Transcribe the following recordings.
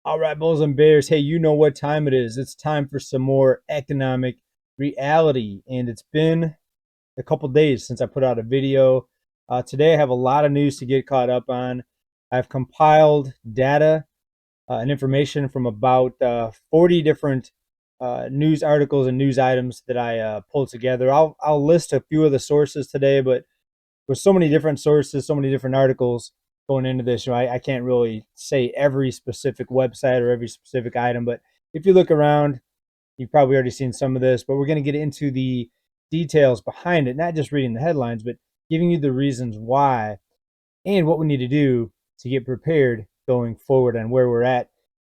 All right, Bulls and Bears. Hey, you know what time it is. It's time for some more economic reality. And it's been a couple days since I put out a video. Today, I have a lot of news to get caught up on. I've compiled data and information from about 40 different news articles and news items that I pulled together. I'll list a few of the sources today, but with so many different sources, so many different articles going into this, I can't really say every specific website or every specific item. But if you look around, you've probably already seen some of this. But we're going to get into the details behind it, not just reading the headlines, but giving you the reasons why and what we need to do to get prepared going forward and where we're at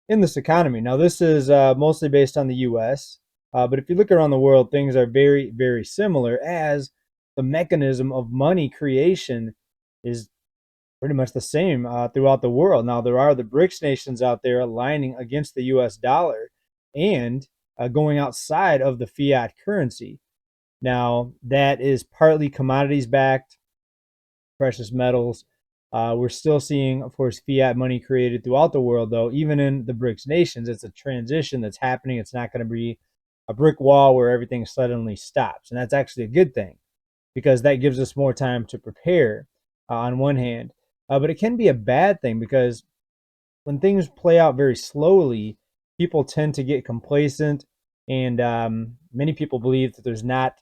in this economy. Now, this is mostly based on the US, but if you look around the world, things are very, very similar as the mechanism of money creation is pretty much the same throughout the world. Now, there are the BRICS nations out there aligning against the US dollar and going outside of the fiat currency. Now, that is partly commodities backed, precious metals. We're still seeing, of course, fiat money created throughout the world, though. Even in the BRICS nations, it's a transition that's happening. It's not going to be a brick wall where everything suddenly stops. And that's actually a good thing because that gives us more time to prepare on one hand. But it can be a bad thing because when things play out very slowly, people tend to get complacent. And many people believe that there's not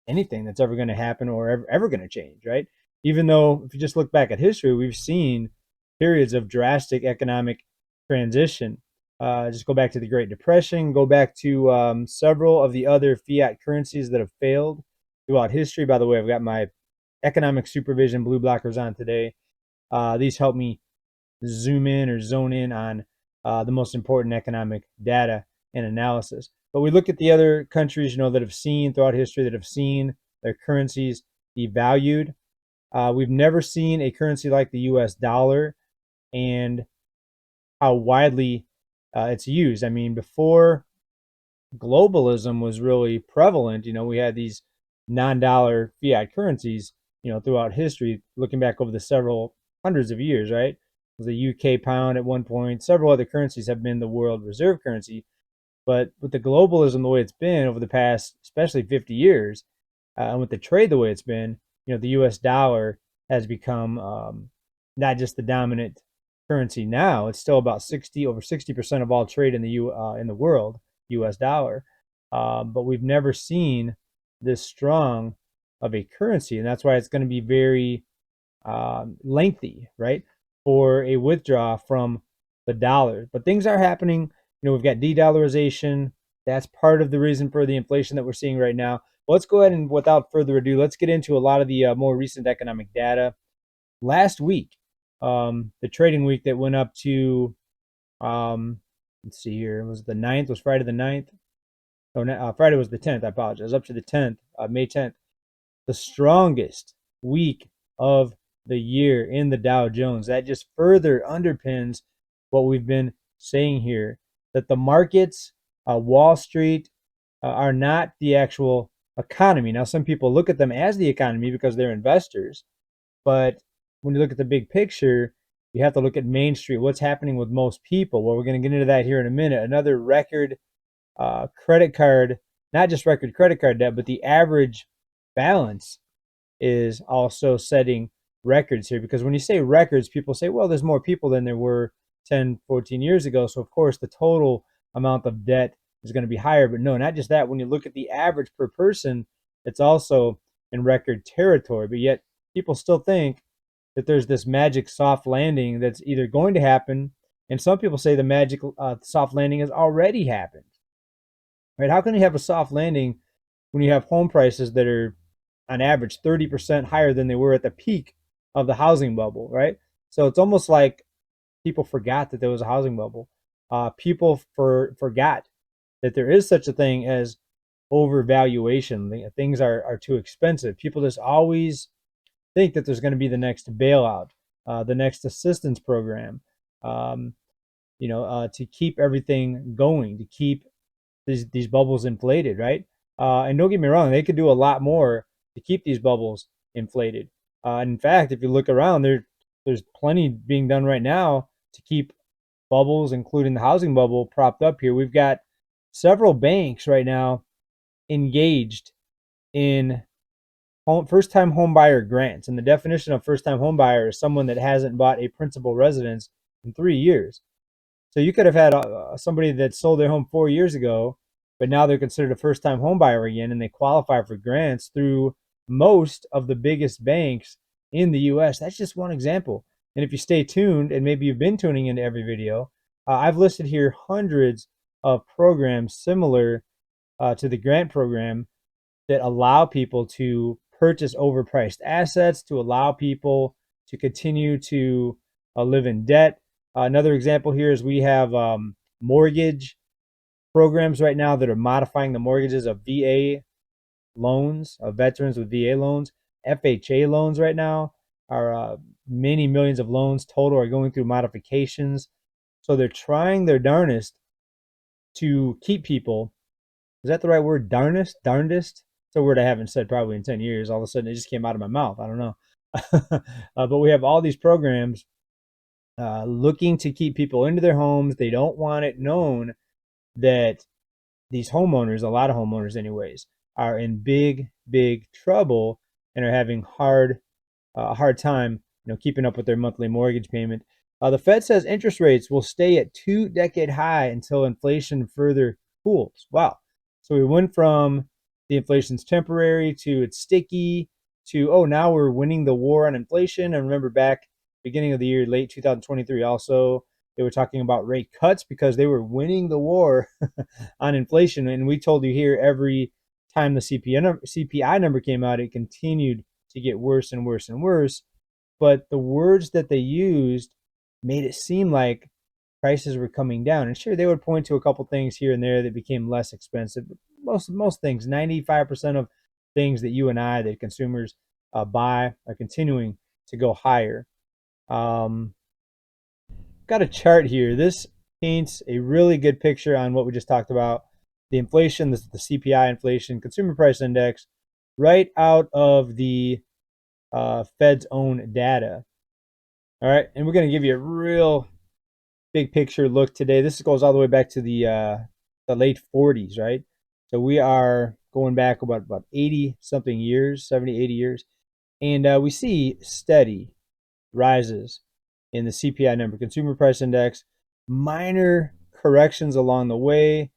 anything that's ever going to happen or ever going to change, right? Even though, if you just look back at history, we've seen periods of drastic economic transition. Just go back to the Great Depression, go back to several of the other fiat currencies that have failed throughout history. By the way, I've got my economic supervision blue blockers on today. These help me zoom in or zone in on the most important economic data and analysis. But we look at the other countries, that have seen throughout history that have seen their currencies devalued. We've never seen a currency like the U.S. dollar and how widely it's used. I mean, before globalism was really prevalent, we had these non-dollar fiat currencies, throughout history, looking back over the several hundreds of years, right? The UK pound at one point, several other currencies have been the world reserve currency. But with the globalism the way it's been over the past, especially 50 years, and with the trade the way it's been, the U.S. dollar has become not just the dominant currency now. It's still about over 60% of all trade in the world, U.S. dollar. But we've never seen this strong of a currency, and that's why it's going to be very lengthy, right, for a withdrawal from the dollar. But things are happening. We've got de-dollarization. That's part of the reason for the inflation that we're seeing right now. Let's go ahead and, without further ado, let's get into a lot of the more recent economic data. Last week, the trading week that went up to, let's see here, it was the 9th, was Friday the 9th. Oh, no, Friday was the 10th, I apologize, up to the 10th, May 10th. The strongest week of the year in the Dow Jones. That just further underpins what we've been saying here, that the markets, Wall Street, are not the actual economy. Now, some people look at them as the economy because they're investors, but when you look at the big picture, you have to look at Main Street. What's happening with most people? Well, we're going to get into that here in a minute. Another record credit card, not just record credit card debt, but the average balance is also setting records here. Because when you say records, people say, well, there's more people than there were 10, 14 years ago. So, of course, the total amount of debt is going to be higher. But no, not just that. When you look at the average per person, it's also in record territory. But yet, people still think that there's this magic soft landing that's either going to happen. And some people say the magic soft landing has already happened. Right? How can you have a soft landing when you have home prices that are on average 30% higher than they were at the peak of the housing bubble, right? So it's almost like people forgot that there was a housing bubble. People forgot that there is such a thing as overvaluation. Things are too expensive. People just always think that there's going to be the next bailout, the next assistance program, um, to keep everything going, to keep these bubbles inflated, right? And don't get me wrong, they could do a lot more to keep these bubbles inflated. In fact, if you look around, there's plenty being done right now to keep bubbles, including the housing bubble, propped up here. We've got several banks right now engaged in first-time home buyer grants. And the definition of first-time home buyer is someone that hasn't bought a principal residence in 3 years. So you could have had somebody that sold their home 4 years ago, but now they're considered a first-time home buyer again, and they qualify for grants through most of the biggest banks in the U.S. That's just one example. And if you stay tuned, and maybe you've been tuning into every video, I've listed here hundreds of programs similar to the grant program that allow people to purchase overpriced assets, to allow people to continue to live in debt. Another example here is we have mortgage programs right now that are modifying the mortgages of VA loans, of veterans with VA loans. FHA loans right now are many millions of loans total are going through modifications. So they're trying their darnest to keep people. Is that the right word? Darnest? Darndest? It's a word I haven't said probably in 10 years. All of a sudden, it just came out of my mouth. I don't know. But we have all these programs looking to keep people into their homes. They don't want it known that these homeowners, a lot of homeowners anyways, are in big, big trouble and are having a hard time, keeping up with their monthly mortgage payment. The Fed says interest rates will stay at 2-decade high until inflation further cools. Wow. So we went from the inflation's temporary to it's sticky to, oh, now we're winning the war on inflation. And remember back beginning of the year, late 2023, also, they were talking about rate cuts because they were winning the war on inflation. And we told you here every time the CPI number came out, it continued to get worse and worse and worse. But the words that they used made it seem like prices were coming down. And sure, they would point to a couple things here and there that became less expensive. But most things, 95% of things that you and I, that consumers buy, are continuing to go higher. Got a chart here. This paints a really good picture on what we just talked about. The inflation, the CPI inflation, consumer price index, right out of the Fed's own data. All right, and we're going to give you a real big picture look today. This goes all the way back to the late 40s, right? So we are going back about 80 something years, 70, 80 years, and we see steady rises in the CPI number, consumer price index, minor corrections along the way,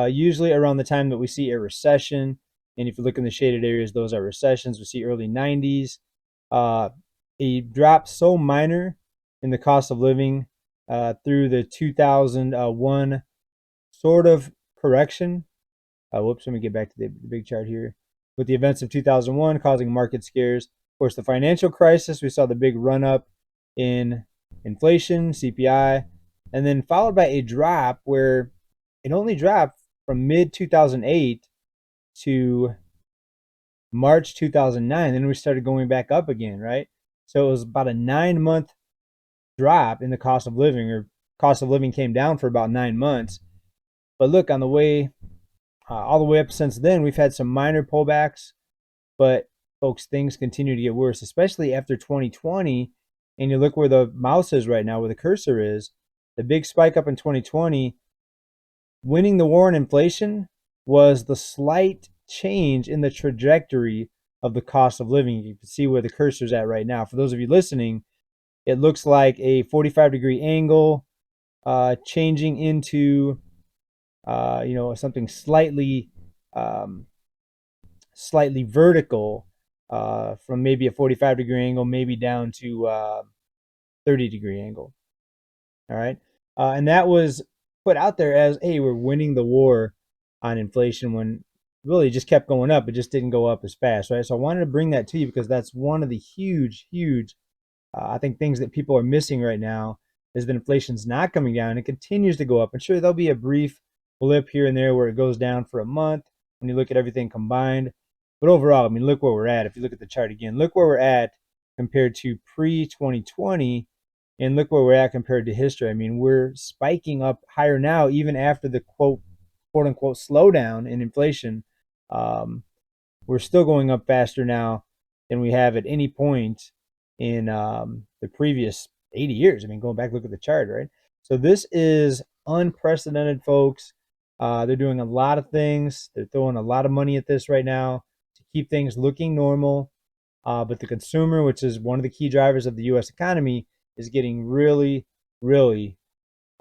usually around the time that we see a recession. And if you look in the shaded areas, those are recessions. We see early 90s. A drop so minor in the cost of living through the 2001 sort of correction. Whoops, let me get back to the big chart here. With the events of 2001 causing market scares. Of course, the financial crisis, we saw the big run up in inflation, CPI, and then followed by a drop where it only dropped from mid 2008 to March 2009. Then we started going back up again, right? So it was about a 9-month drop in the cost of living, or cost of living came down for about 9 months. But look, on the way, all the way up since then, we've had some minor pullbacks, but folks, things continue to get worse, especially after 2020. And you look where the mouse is right now, where the cursor is, the big spike up in 2020, winning the war on inflation was the slight change in the trajectory of the cost of living. You can see where the cursor's at right now. For those of you listening, it looks like a 45-degree angle changing into something slightly vertical from maybe a 45-degree angle, maybe down to 30-degree angle. All right. And that was put out there as, hey, we're winning the war on inflation, when really it just kept going up. It just didn't go up as fast, right? So I wanted to bring that to you because that's one of the huge, I think, things that people are missing right now, is that inflation's not coming down. It continues to go up. And sure, there'll be a brief blip here and there where it goes down for a month when you look at everything combined. But overall, I mean, look where we're at. If you look at the chart again, look where we're at compared to pre-2020, and look where we're at compared to history. I mean, we're spiking up higher now, even after the quote unquote slowdown in inflation. We're still going up faster now than we have at any point in the previous 80 years. I mean, going back, look at the chart, right? So this is unprecedented, folks. They're doing a lot of things. They're throwing a lot of money at this right now to keep things looking normal. But the consumer, which is one of the key drivers of the U.S. economy, is getting really, really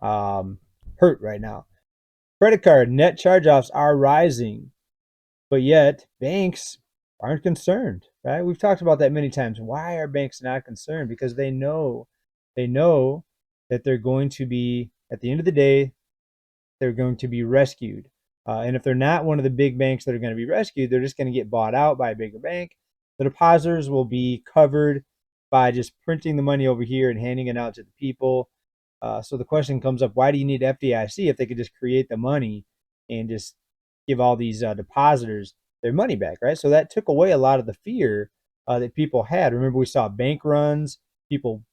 hurt right now. Credit card net charge-offs are rising, but yet banks aren't concerned, right? We've talked about that many times. Why are banks not concerned? Because they know that they're going to be, at the end of the day, they're going to be rescued. And if they're not one of the big banks that are going to be rescued, they're just going to get bought out by a bigger bank. The depositors will be covered by just printing the money over here and handing it out to the people. So the question comes up, why do you need FDIC if they could just create the money and just give all these depositors their money back, right? So that took away a lot of the fear that people had. Remember, we saw bank runs, people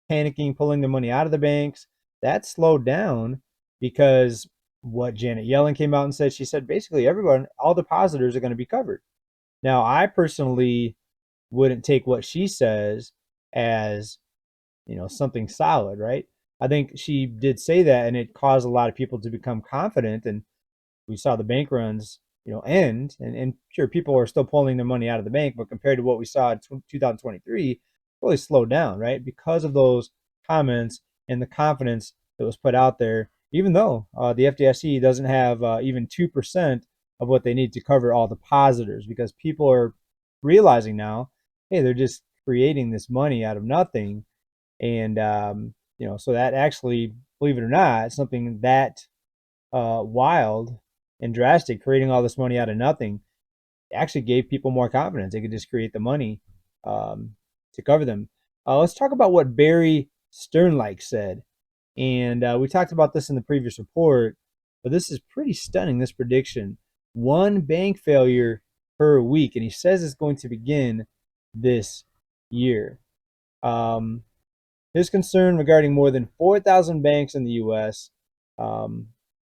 panicking, pulling their money out of the banks. That slowed down because what Janet Yellen came out and said, she said basically everyone, all depositors are going to be covered. Now, I personally wouldn't take what she says as, something solid, right? I think she did say that, and it caused a lot of people to become confident. And we saw the bank runs, end. And sure, people are still pulling their money out of the bank, but compared to what we saw in 2023, really slowed down, right? Because of those comments and the confidence that was put out there, even though the FDIC doesn't have even 2% of what they need to cover all depositors, because people are realizing now, hey, they're just creating this money out of nothing. And, so that actually, believe it or not, something that wild and drastic, creating all this money out of nothing, actually gave people more confidence. They could just create the money to cover them. Let's talk about what Barry Sternlicht said. And we talked about this in the previous report, but this is pretty stunning, this prediction. One bank failure per week. And he says it's going to begin this year. His concern regarding more than 4,000 banks in the U.S. And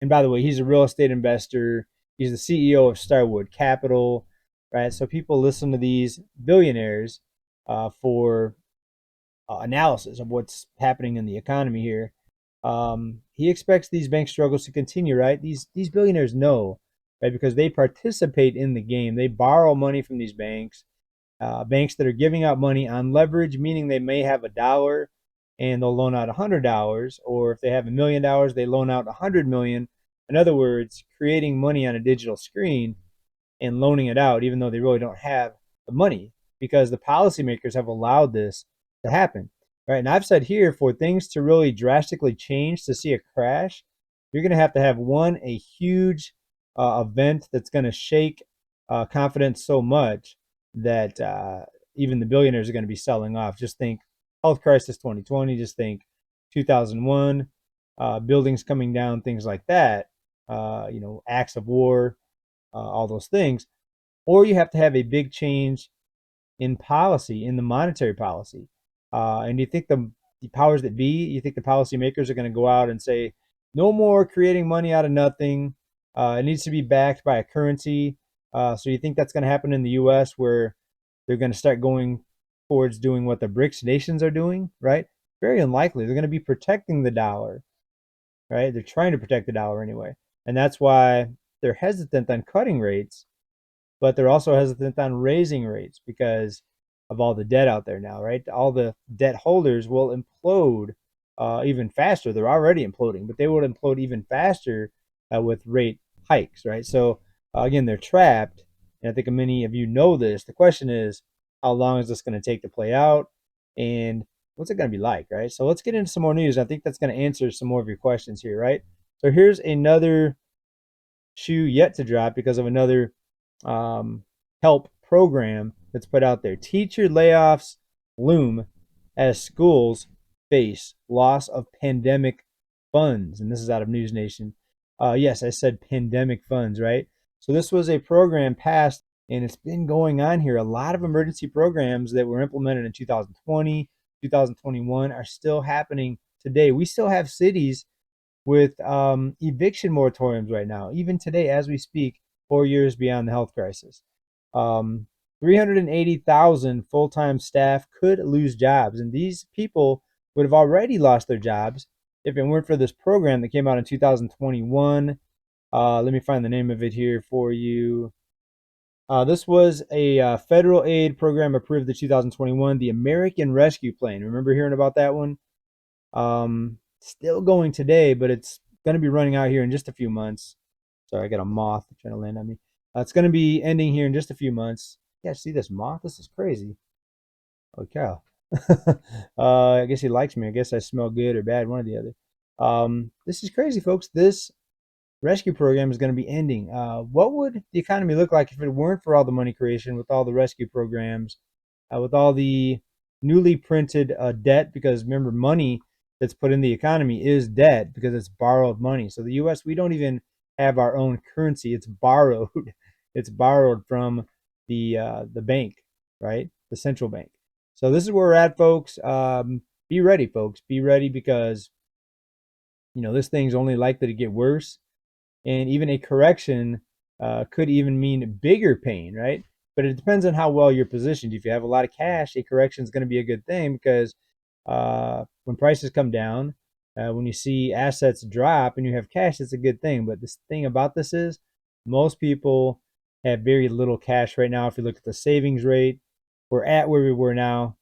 by the way, he's a real estate investor. He's the CEO of Starwood Capital, right? So people listen to these billionaires for analysis of what's happening in the economy here. He expects these bank struggles to continue, right? These billionaires know, right? Because they participate in the game. They borrow money from these banks. Banks that are giving out money on leverage, meaning they may have $1 and they'll loan out $100, or if they have $1,000,000, they loan out 100 million. In other words, creating money on a digital screen and loaning it out, even though they really don't have the money, because the policymakers have allowed this to happen, right? And I've said here, for things to really drastically change, to see a crash, you're going to have a huge event that's going to shake confidence so much that even the billionaires are going to be selling off. Just think health crisis 2020, just think 2001, buildings coming down, things like that, acts of war, all those things. Or you have to have a big change in policy, in the monetary policy. And you think the powers that be, you think the policymakers are going to go out and say, no more creating money out of nothing. It needs to be backed by a currency. So you think that's going to happen in the U.S., where they're going to start going towards doing what the BRICS nations are doing, right? Very unlikely. They're going to be protecting the dollar, right? They're trying to protect the dollar anyway. And that's why they're hesitant on cutting rates, but they're also hesitant on raising rates because of all the debt out there now, right? All the debt holders will implode even faster. They're already imploding, but they would implode even faster with rate hikes, right? So again, they're trapped. And I think many of you know this. The question is, how long is this going to take to play out? And what's it going to be like, right? So let's get into some more news. I think that's going to answer some more of your questions here, right? So here's another shoe yet to drop because of another help program that's put out there. Teacher layoffs loom as schools face loss of pandemic funds. And this is out of News Nation. Yes, I said pandemic funds, right? So this was a program passed, and it's been going on here. A lot of emergency programs that were implemented in 2020, 2021 are still happening today. We still have cities with eviction moratoriums right now, even today as we speak, 4 years beyond the health crisis. 380,000 full-time staff could lose jobs, and these people would have already lost their jobs if it weren't for this program that came out in 2021. Let me find the name of it here for you. This was a federal aid program approved in 2021, the American Rescue Plan. Remember hearing about that one? Still going today, but it's going to be running out here in just a few months. Sorry, I got a moth trying to land on me. It's going to be ending here in just a few months. Yeah, see this moth? This is crazy. Holy cow. I guess he likes me. I guess I smell good or bad, one or the other. This is crazy, folks. This rescue program is going to be ending. What would the economy look like if it weren't for all the money creation with all the rescue programs, with all the newly printed debt? Because remember, money that's put in the economy is debt because it's borrowed money. So the U.S., we don't even have our own currency. It's borrowed. It's borrowed from the bank, right? The central bank. So this is where we're at, folks. Be ready, folks. Be ready because this thing's only likely to get worse, and even a correction could even mean bigger pain, right? But it depends on how well you're positioned. If you have a lot of cash, a correction is going to be a good thing because when prices come down, when you see assets drop and you have cash, it's a good thing. But this thing about this is most people have very little cash right now. If you look at the savings rate, we're at where we were now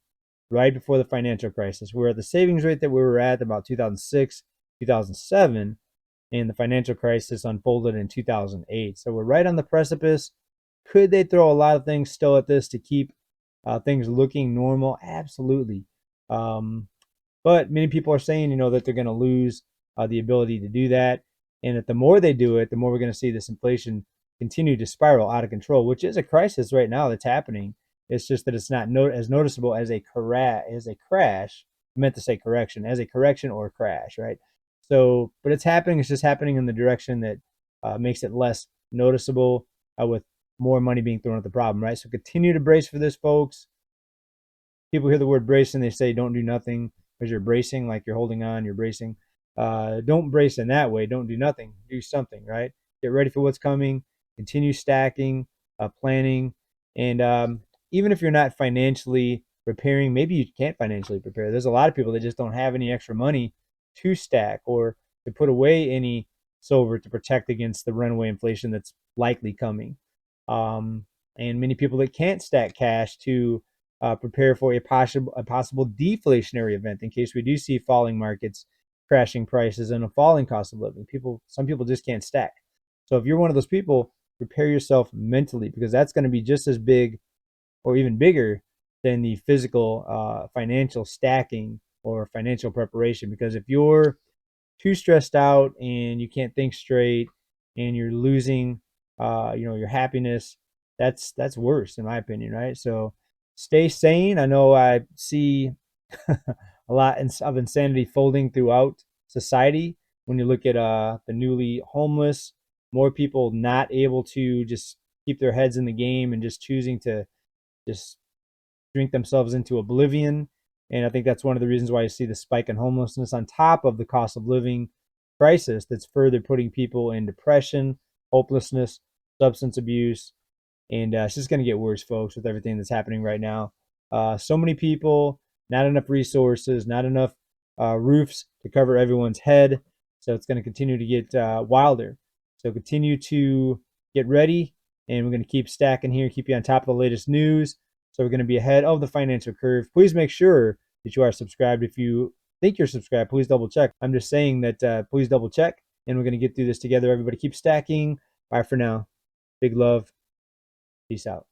right before the financial crisis. We're at the savings rate that we were at about 2006, 2007, and the financial crisis unfolded in 2008. So we're right on the precipice. Could they throw a lot of things still at this to keep things looking normal? Absolutely. But many people are saying, that they're going to lose the ability to do that. And that the more they do it, the more we're going to see this inflation continue to spiral out of control, which is a crisis right now that's happening. It's just that it's not as noticeable as a crash. I meant to say correction, as a correction or a crash, right? So, but it's happening. It's just happening in the direction that makes it less noticeable with more money being thrown at the problem, right? So continue to brace for this, folks. People hear the word brace and they say don't do nothing because you're bracing, like you're holding on, you're bracing. Don't brace in that way. Don't do nothing. Do something, right? Get ready for what's coming. Continue stacking, planning, and even if you're not financially preparing, maybe you can't financially prepare. There's a lot of people that just don't have any extra money to stack or to put away any silver to protect against the runaway inflation that's likely coming. And many people that can't stack cash to prepare for a possible deflationary event in case we do see falling markets, crashing prices, and a falling cost of living. Some people just can't stack. So if you're one of those people, prepare yourself mentally because that's going to be just as big or even bigger than the physical financial stacking or financial preparation. Because if you're too stressed out and you can't think straight and you're losing your happiness, that's worse in my opinion, right? So stay sane. I know I see a lot of insanity folding throughout society when you look at the newly homeless, more people not able to just keep their heads in the game and just choosing to just drink themselves into oblivion. And I think that's one of the reasons why you see the spike in homelessness on top of the cost of living crisis that's further putting people in depression, hopelessness, substance abuse. And it's just going to get worse, folks, with everything that's happening right now. So many people, not enough resources, not enough roofs to cover everyone's head. So it's going to continue to get wilder. So continue to get ready, and we're going to keep stacking here, keep you on top of the latest news. So we're going to be ahead of the financial curve. Please make sure that you are subscribed. If you think you're subscribed, please double check. I'm just saying that please double check, and we're going to get through this together. Everybody keep stacking. Bye for now. Big love. Peace out.